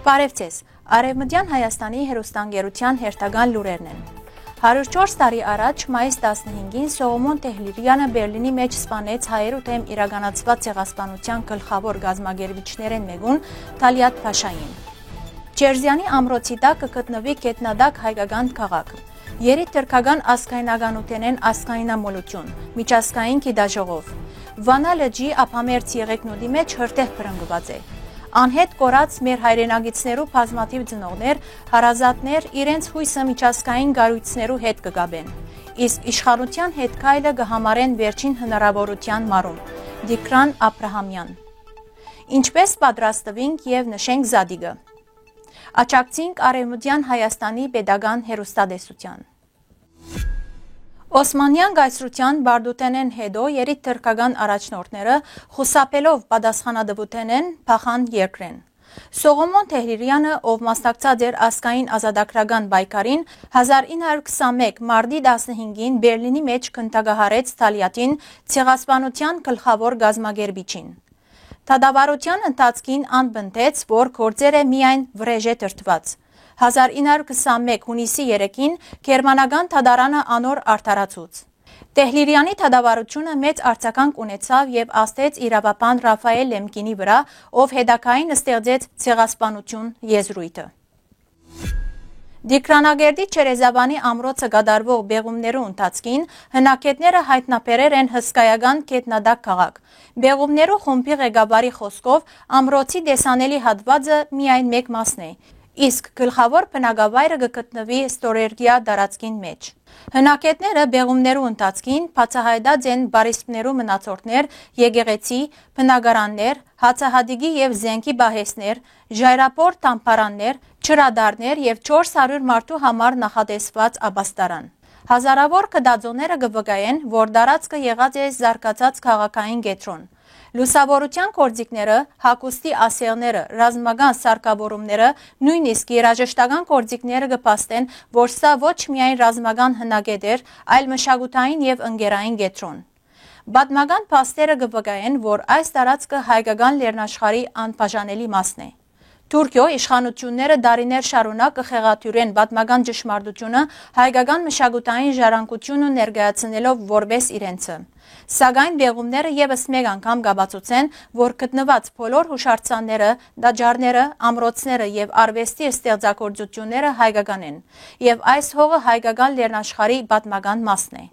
Բարև ձեզ, Արևմտյան Հայաստանի հեռուստաընկերության հերթական լուրերն են։ 104 տարի առաջ մայիս 15-ին Սողոմոն Թեհլիրյանը Բերլինի մեջ սպանեց հայերու դեմ իրականացված ցեղասպանության գլխավոր գազագերբիչներեն մեկուն Թալիաթ Փաշային։ Ջերզյանի ամրոցի տակ կգտնվի գետնադակ հայկական քաղաք։ Երիտ թրքական ասկայնականութենեն ասկայնամոլություն, միջազգային գիտաժողով։ Վանա լճի ափամերձ եղեգնուտի մեջ հրտեհ փրկված է։ Անհետ կորած մեր հայրենագիցներու բազմաթիվ ծնողներ, հարազատներ իրենց հույսը միջազգային գառույցներու հետ կգաբեն։ Իսկ իշխանության հետ քայլը կհամարեն վերջին հնարավորության մարում։ Դիկրան Աբրահամյան։ Ինչպես պատրաստվենք եւ նշենք Զադիգը։ Աջակցենք Արևմտյան Հայաստանի pedagogan հեռուստատեսության։ Օսմանյան գայսրության բարդութենեն հետո երիտ թրքական առաջնորդները խուսափելով պատասխանատվութենեն փախան երկրեն։ Սողոմոն Թեհլիրյանը, ով մասնակցած էր ազգային ազատագրական պայքարին, 1921 մարտի 15-ին Բերլինի մեջ քննադահարեց Թալիաթին ցեղասպանության գլխավոր գազագերբիչին։ Դատավարության ընթացքին անբնտեց, որ գործերը միայն վրեժ է դրդված։ 1921 հունիսի 3-ին գերմանական դատարանը անոր արդարացուց։ Տեհլիրյանի դատավարությունը մեծ արձագանք ունեցավ եւ աստեց իրավաբան Ռաֆայել Լեմկինի վրա, ով հետագային ստեղծեց ցեղասպանություն եզրույթը։ Դիկրանագերդի Չերեզավանի ամրոցը կատարվող բեղումներու ընթացքին հնակետները հայտնաբերել են հսկայական գետնադակ քաղաք։ Բեղումներու խումբի ղեկավարի խոսքով ամրոցի տեսանելի հատվածը միայն մեկ մասն է, իսկ գլխավոր բնակավայրը կգտնվի ստորերկյա տարածքին մեջ։ Հնակետները բեղումներու ընթացքին բացահայտած են բարիսպներու մնացորդներ, եկեղեցի, բնակարաններ, հացահատիկի եւ զենքի բահեսներ, ժայռապոր տամբարաններ, չրադարներ եւ 400 մարդու համար նախատեսված աբաստարան։ Հազարավոր կդածոները կվկայեն, որ տարածքը եղած է զարգացած քաղաքային կենտրոն։ Լուսավորության գործիքները, հագուստի ասեղները, ռազմական սարքավորումները, նույնիսկ երաժշտական գործիքները կփաստեն, որ սա ոչ միայն ռազմական հնագետ էր, այլ մշակութային եւ ընկերային կենտրոն։ Պատմական փաստերը կվկայեն, որ այս տարածքը հայկական լեռնաշխարհի անբաժանելի մասն է։ Թուրքիո իշխանությունները դարիներ շարունակ կխեղաթյուրեն պատմական ճշմարտությունը հայկական մշակութային ժառանգությունը ներկայացնելով որպես իրենցը։ Սակայն բեղումները եւս մեկ անգամ կաբացուցեն, որ գտնված բոլոր հուշարձանները, դաջարները, ամրոցները եւ արվեստի ստեղծագործությունները հայկական են, եւ այս հողը հայկական լեռնաշխարհի պատմական մասն է։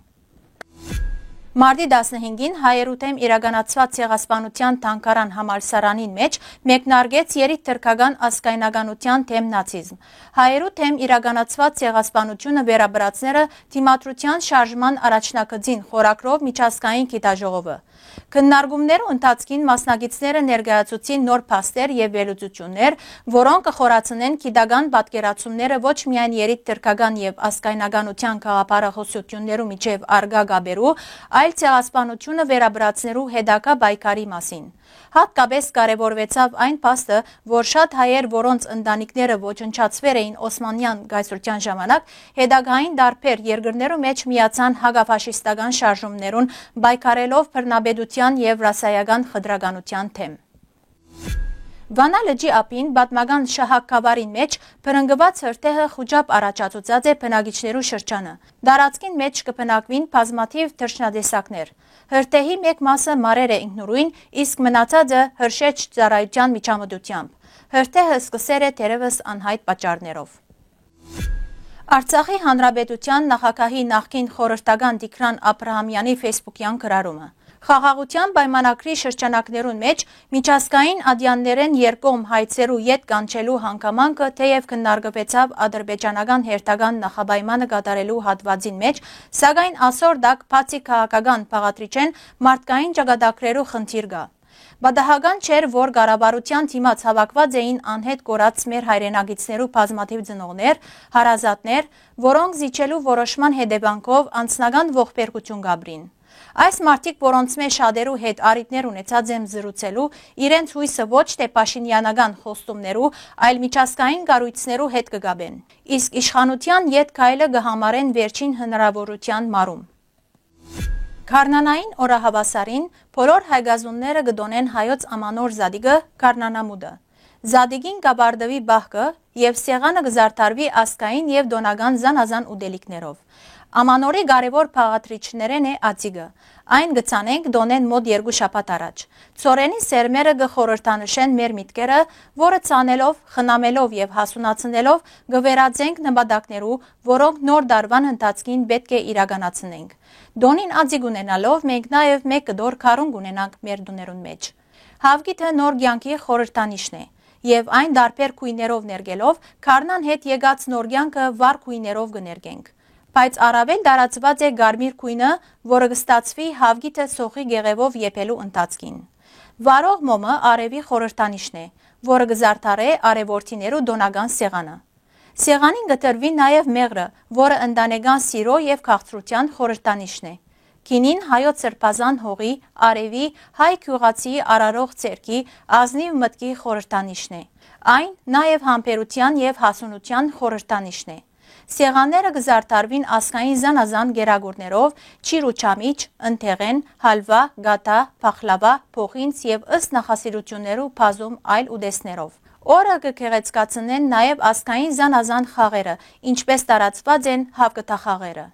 Մարտի 15-ին հայերու դեմ իրականացված ցեղասպանության թանգարան համալսարանին մեջ մեկնարկեց երիտ թրքական ազգայնականության դեմ նացիզմ։ Հայերու դեմ իրականացված ցեղասպանությունը վերաբերածները դիմադրության շարժման առաջնակցին խորակրով միջազգային գիտաժողովը։ Քննարկումներու ընթացքին մասնակիցները ներկայացուցին նոր փաստեր եւ վերլուծություններ, որոնք կխորացնեն գիտական պատկերացումները ոչ միայն երիտ թրքական եւ ազգայնականության գաղափարախոսություններու միջև արգա գաբերու, այլ ցեղասպանությունը վերաբերածներու հետագա պայքարի մասին։ Հատկապես կարևորվեցավ այն փաստը, որ շատ հայեր, որոնց ընտանիքները ոչնչացվել էին Օսմանյան գայսրության ժամանակ, հետագային դարբեր երկրներու մեջ միացան հակաֆաշիստական շարժումներուն, պայքարելով բռնապետության եւ ռասայական խտրականության դեմ։ Վանա լճի ափին պատմական շահակավարին մեջ փրկված հրտեհը խոճապ առաջացուցած է բնակիչներու շրջանը։ Տարածքին մեջ կբնակվին բազմաթիվ թռչնատեսակներ։ Հրտեհի մեկ մասը մարեր է ինքնուրույն, իսկ մնացածը հրշեջ ծառայության միջամտությամբ։ Հրտեհը սկսել է դերևս անհայտ պատճառներով։ Արցախի հանրապետության նախագահի նախկին խորհրդական Դիկրան Աբրահամյանի ֆեյսբուքյան գրառումը։ Խաղաղության պայմանագրի շրջանակներուն մեջ միջազգային ադյաններեն երկկողմ հայցերու յետ կանչելու հանգամանքը թեև քննարկվեցավ ադրբեջանական հերթական նախապայմանը կատարելու հատվածին մեջ, սակայն ասոր դակ բացի քաղաքական բաղադրիչեն մարդկային ճակատագրերու խնդիր կա։ Պատահական չէր, որ կառավարության դիմաց հավաքված էին անհետ կորած մեր հայրենագիցներու բազմաթիվ ծնողներ, հարազատներ, որոնք զիջելու որոշման հետևանքով անձնական ողբերգություն կապրին։ Այս մարդիկ, որոնց մեջ շատերու հետ առիթներ ունեցած եմ զրուցելու, իրենց հույսը ոչ թե պաշինյանական խոստումներու, այլ միջազգային կառույցներու հետ կգաբեն։ Իսկ իշխանության յետ քայլը կհամարեն վերջին հնարավորության մարում։ Գարնանային օրահավասարին բոլոր հայգազունները կդոնեն հայոց ամանոր Զադիգը Գարնանամուտը։ Զադիգին գաբարդվի բահկը եւ սեղանը գզարդարվի ասկային եւ դոնական զանազան ուդելիքներով։ Ամանորի կարևոր փաղադրիչներն է ածիգը։ Այն գցանենք դոնեն մոտ 2 շաբաթ առաջ։ Ծորենի սերմերը գխորհրդանշեն մեր միտքերը, որը ցանելով, խնամելով եւ հասունացնելով գվերածենք նպատակներու, որոնք նոր դարվան ընթացքին պետք է իրականացնենք։ Դոնին ածիգ ունենալով մենք նաեւ մեկ կդոր քարուն ունենանք մեր դուներուն մեջ։ Հավգիթը նոր կյանքի խորհրդանիշն է, եւ այն դարբեր քույներով ներգելով քարնան հետ եկած նոր կյանքը վառ քույներով կներգենք։ Բայց առավել տարածված է գարմիր քույնը, որը կստացվի հավգիթը սոխի գեղևով եփելու ընթացքին։ Վարող մոմը արևի խորհրդանիշն է, որը կզարդարե արևորտիներու դոնական սեղանը։ Սեղանին գտրվի նաեւ մեղրը, որը ընտանեկան սիրո եւ քաղցրության խորհրդանիշն է։ Քինին հայոց սրբազան հողի, արևի, հայ քյուղացի արարող ցերկի, ազնիվ մտքի խորհրդանիշն է։ Այն նաեւ համբերության եւ հասունության խորհրդանիշն է։ Սեղանները կզարդարվին ասկային զանազան գերագուրներով, չիրուչամիչ, ընթեղեն, հալվա, գաթա, փախլավա, փոխինց եւ ըստ նախասիրություններու բազում այլ ուտեստներով։ Օրը կգեղեցկացնեն նաեւ ասկային զանազան խաղերը, ինչպես տարածված են հավգթախաղերը։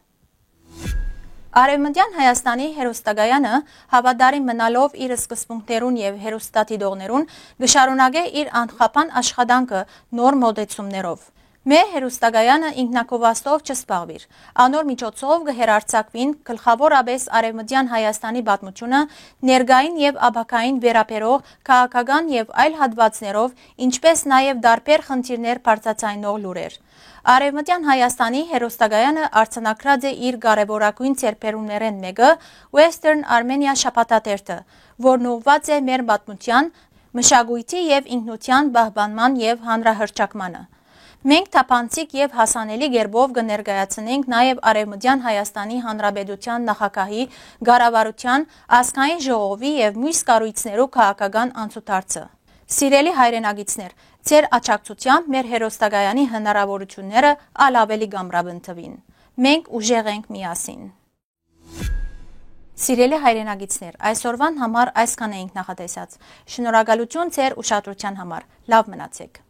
Արևմտյան Հայաստանի հերոստակայանը հավատարիմ մնալով իր սկզբունքներուն եւ հերոստատիդողներուն գշարունակե իր անխափան աշխատանքը նոր մոդեցումներով։ Մեր հերոստակայանը ինքնակովաստով չսպաղվիր։ Անոր միջոցով կհերարցակվին գլխավորապես Արևմտյան Հայաստանի պատմությունը ներգային եւ աբակային վերապերող քաղաքական եւ այլ հատվածներով, ինչպես նաեւ դարբեր խնդիրներ բարձրացնող լուրեր։ Արևմտյան Հայաստանի հերոստակայանը արձանագրած է իր կարևորագույն ձեռքբերումներեն մեկը Western Armenia շաբաթաթերթը, որն ուղղված է մեր պատմության, մշակույթի եւ ինքնության պահպանման եւ հանրահռչակմանը։ Մենք թափանցիկ եւ հասանելի գերբով կներկայացնենք նաեւ Արևմտյան Հայաստանի Հանրապետության նախագահի ղարավարության, ազգային ժողովի եւ մյուս կառույցներու քաղաքական անցուդարձը։ Սիրելի հայրենագիտներ, ձեր աջակցությամբ մեր հերոստակայանի հնարավորությունները ալ ավելի կամրապնդվին։ Մենք ուժեղ ենք միասին։ Սիրելի հայրենագիտներ, այսօրվան համար այսքան էինք նախատեսած։ Շնորհակալություն ձեր ուշադրության համար։ Լավ մնացեք։